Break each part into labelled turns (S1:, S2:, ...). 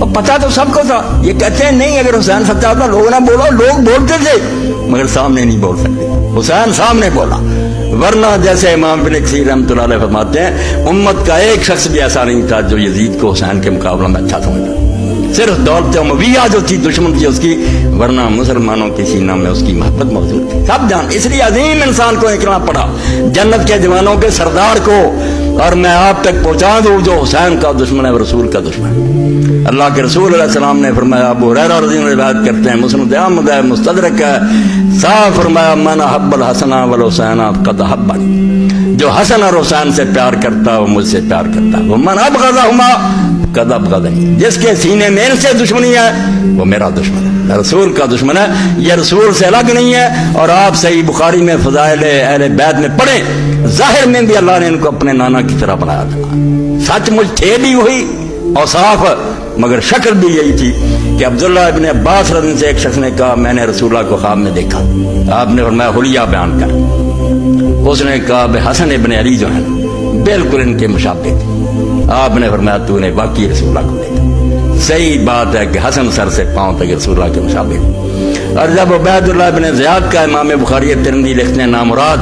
S1: اور پتا تو سب کو تھا. یہ کہتے ہیں نہیں اگر حسین سچا تھا لوگ نہ بولو, لوگ بولتے تھے مگر سامنے نہیں بول سکتے. حسین سامنے بولا, ورنہ جیسے امام ابن کثیر رحمۃ اللہ علیہ فرماتے ہیں امت کا ایک شخص بھی ایسا نہیں تھا جو یزید کو حسین کے مقابلہ میں اچھا سمجھتا. صرف دولت امویہ جو تھی دشمن تھی اس کی, ورنہ مسلمانوں کے سینہ میں اس کی محبت موجود تھی. سب جان, اس لیے عظیم انسان کو نکلنا پڑا, جنت کے جوانوں کے سردار کو. اور میں آپ تک پہنچا دوں جو حسین کا دشمن ہے وہ رسول کا دشمن ہے. اللہ کے رسول علیہ السلام نے فرمایا, ابو ہریرہ رضی اللہ عنہ روایت کرتے ہیں, مسند احمد ہے, مستدرک ہے, صاف فرمایا من احب الحسن والحسین قد احبنی, جو حسن اور حسین سے پیار کرتا وہ مجھ سے پیار کرتا. وہ من ابغضہما قد ابغضنی, جس کے سینے میں ان سے دشمنی ہے وہ میرا دشمن ہے, رسول کا دشمن ہے. یہ رسول سے الگ نہیں ہے. اور آپ صحیح بخاری میں فضائل اہل بیت میں پڑھیں, ظاہر میں بھی اللہ نے ان کو اپنے نانا کی طرح بنایا تھا. سچ مجھ تھے بھی وہی اوصاف, مگر شکل بھی یہی تھی کہ عبداللہ ابن عباس رضی سے ایک شخص نے کہا میں نے رسول اللہ کو خواب میں دیکھا. آپ نے فرمایا حلیہ بیان کر. اس نے کہا بے حسن ابن علی جو ہیں بالکل ان کے مشابہ تھے. آپ نے فرمایا تو نے واقعی رسول اللہ کو دیکھا. صحیح بات ہے کہ حسن سر سے پاؤں تک رسول اللہ کے مشابہ تھے. اور جب عبید اللہ بن زیاد کا امام بخاری ترمذی لکھتے ہیں نامراد,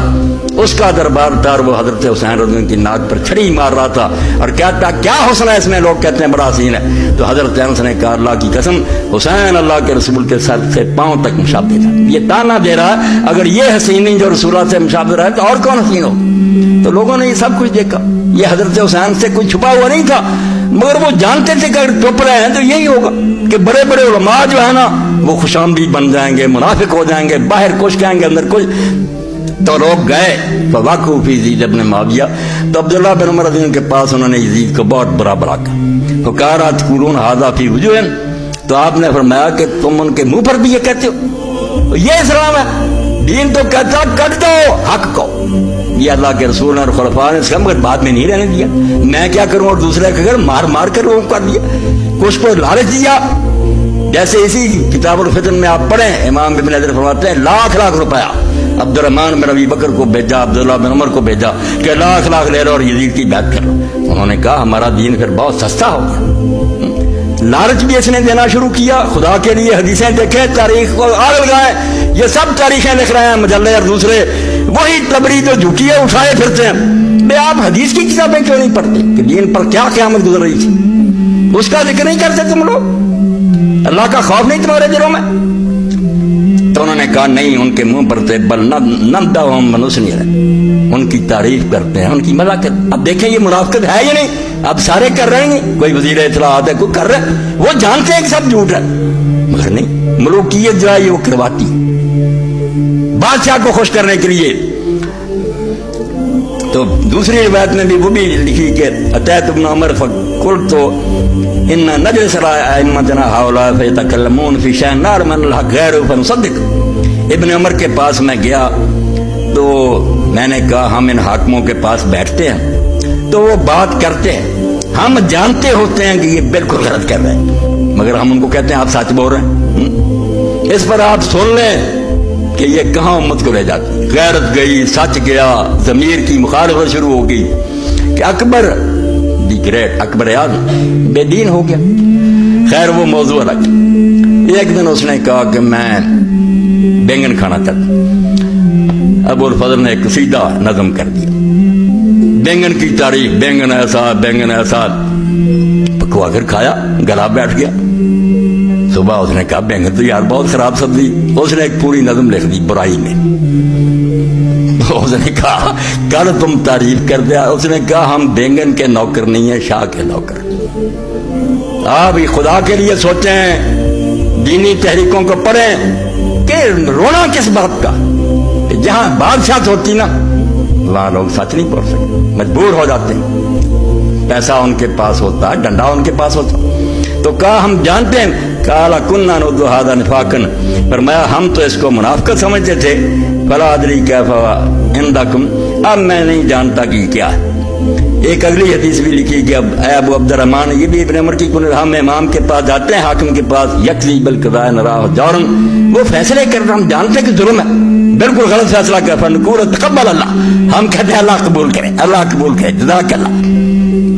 S1: اس کا دربار تھا اور وہ حضرت حسین رضی اللہ عنہ کی ناک پر چھڑی مار رہا تھا اور کہتا کیا حسن ہے اس میں, لوگ کہتے ہیں بڑا حسین ہے. تو حضرت انس نے کہا اللہ کی قسم حسین اللہ کے رسول کے سر سے پاؤں تک مشابہ تھا. یہ تانا دے رہا ہے اگر یہ حسین نہیں جو رسول اللہ سے مشابہ رہا ہے تو اور کون حسین ہو. تو لوگوں نے یہ سب کچھ دیکھا. یہ حضرت حسین سے کوئی چھپا ہوا نہیں تھا, مگر وہ جانتے تھے کہ اگر چپ رہے ہیں تو یہی ہوگا کہ بڑے بڑے علماء جو ہے نا وہ خوشامدید بن جائیں گے, منافق ہو جائیں گے, باہر کچھ کہیں گے اندر کچھ. تو لوگ گئے فواقعوا فی یزید ابن معاویہ, تو عبداللہ بن عمر رضی اللہ عنہ کے پاس انہوں نے یزید کو بہت برا بھلا کہا. فقال تقولون ھذا فی وجوہ, تو آپ نے فرمایا کہ تم ان کے منہ پر بھی یہ کہتے ہو. یہ اسلام ہے, دین تو کہتا کٹ دو حق کو. یہ اللہ کے رسول اور خلفاء نے اس کا مگر بعد میں نہیں رہنے دیا. میں کیا کروں, اور دوسرے کا مار مار کر لوگوں کر دیا, کچھ کو لالچ دیا. جیسے اسی کتاب الفتن میں آپ پڑھیں امام ابن حجر فرماتے ہیں لاکھ روپیہ عبد الرحمن بن ابی بکر کو بھیجا, عبداللہ بن عمر کو بھیجا کہ لاکھ لے لو اور یزید کی بیعت کر لو. انہوں نے کہا ہمارا دین پھر بہت سستا ہوگا. لالچ بھی اس نے دینا شروع کیا. خدا کے لیے حدیثیں دیکھیں, تاریخ کو آگ لگائیں. یہ سب تاریخیں لکھ رہے ہیں مجلے اور دوسرے, وہی تبری جو جھوٹی ہے اٹھائے پھرتے ہیں. بے آپ حدیث کی کتابیں کیوں نہیں پڑھتے کہ دین پر کیا قیامت گزر رہی تھی, اس کا ذکر نہیں کرتے تم لوگ. اللہ کا خوف نہیں تمہارے دلوں میں. تو انہوں نے کہا نہیں, ان کے منہ پر تھے بل نمدحہم ونثنی علیہم, ان کی تعریف کرتے ہیں, ان کی مزاح کرتے ہیں. اب دیکھیں یہ منافقت ہے یا نہیں, اب سارے کر رہے ہیں. کوئی وزیر اطلاعات ہے کوئی کر رہے ہیں, وہ جانتے ہیں کہ سب جھوٹ ہے, مگر نہیں, ملوکیت جو ہے یہ وہ کرواتی بادشاہ کو خوش کرنے کے لیے. تو دوسری روایت میں بھی وہ بھی لکھی کہ اتیت ابن عمر فقلت ان نجلس ائمتنا هؤلاء فيتكلمون في شأن نار من الحق غير فنصدق. ابن عمر کے پاس میں گیا تو میں نے کہا ہم ان حاکموں کے پاس بیٹھتے ہیں تو وہ بات کرتے ہیں, ہم جانتے ہوتے ہیں کہ یہ بالکل غلط کر رہے ہیں, مگر ہم ان کو کہتے ہیں آپ سچ بول رہے ہیں. اس پر آپ سن لیں کہ یہ کہاں امت کو لے جاتی. غیرت گئی, سچ گیا, ضمیر کی مخالفت شروع ہو گئی کہ اکبر دی گریٹ, اکبر اعظم بے دین ہو گیا. خیر وہ موضوع الگ. ایک دن اس نے کہا کہ میں بینگن کھانا چاہتا. ابو الفضل نے ایک قصیدہ نظم کر دیا, بینگن کی تعریف, بینگن ایسا پکوا کر کھایا, گلا بیٹھ گیا. صبح اس نے کہا بینگن تو یار بہت خراب سبزی. اس نے ایک پوری نظم لکھ دی برائی میں. اس نے کہا کل تم تعریف کر دیا. اس نے کہا ہم بینگن کے نوکر نہیں ہیں, شاہ کے نوکر. آپ خدا کے لیے سوچیں, دینی تحریکوں کو پڑھیں کہ رونا کس بات کا. جہاں بادشاہ ہوتی نا وہاں لوگ سچ نہیں بول سکتے, مجبور ہو جاتے ہیں. پیسہ ان کے پاس ہوتا, ڈنڈا ان کے پاس ہوتا. تو کہا ہم جانتے ہیں, کالا کننا نعد ھذا نفاقا, فرمایا ہم تو اس کو منافقت سمجھتے تھے. فلا ادری کیف عندکم, اب میں نہیں جانتا کہ کیا ہے. ایک اگلی حدیث بھی لکھی کہ اب اے ابو عبد الرحمان، یہ بھی ابن عمر کی کن، ہم امام کے پاس جاتے ہیں، حاکم کے پاس، یقضی بالقضاء نراہ جورن، وہ فیصلے کر رہا، ہم جانتے ہیں کہ ظلم ہے، بالکل غلط فیصلہ کر، فنقول تقبل اللہ، ہم کہتے ہیں اللہ قبول کرے، اللہ قبول کرے، جزاک اللہ۔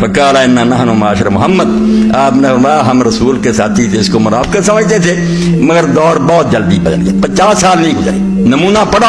S1: فقال انا نحن معاشر محمد، آپ نے فرمایا ہم رسول کے ساتھی تھے، اس کو منافقت سمجھتے تھے، مگر دور بہت جلدی بدل گیا، 50 سال نہیں گزرے، نمونہ پڑا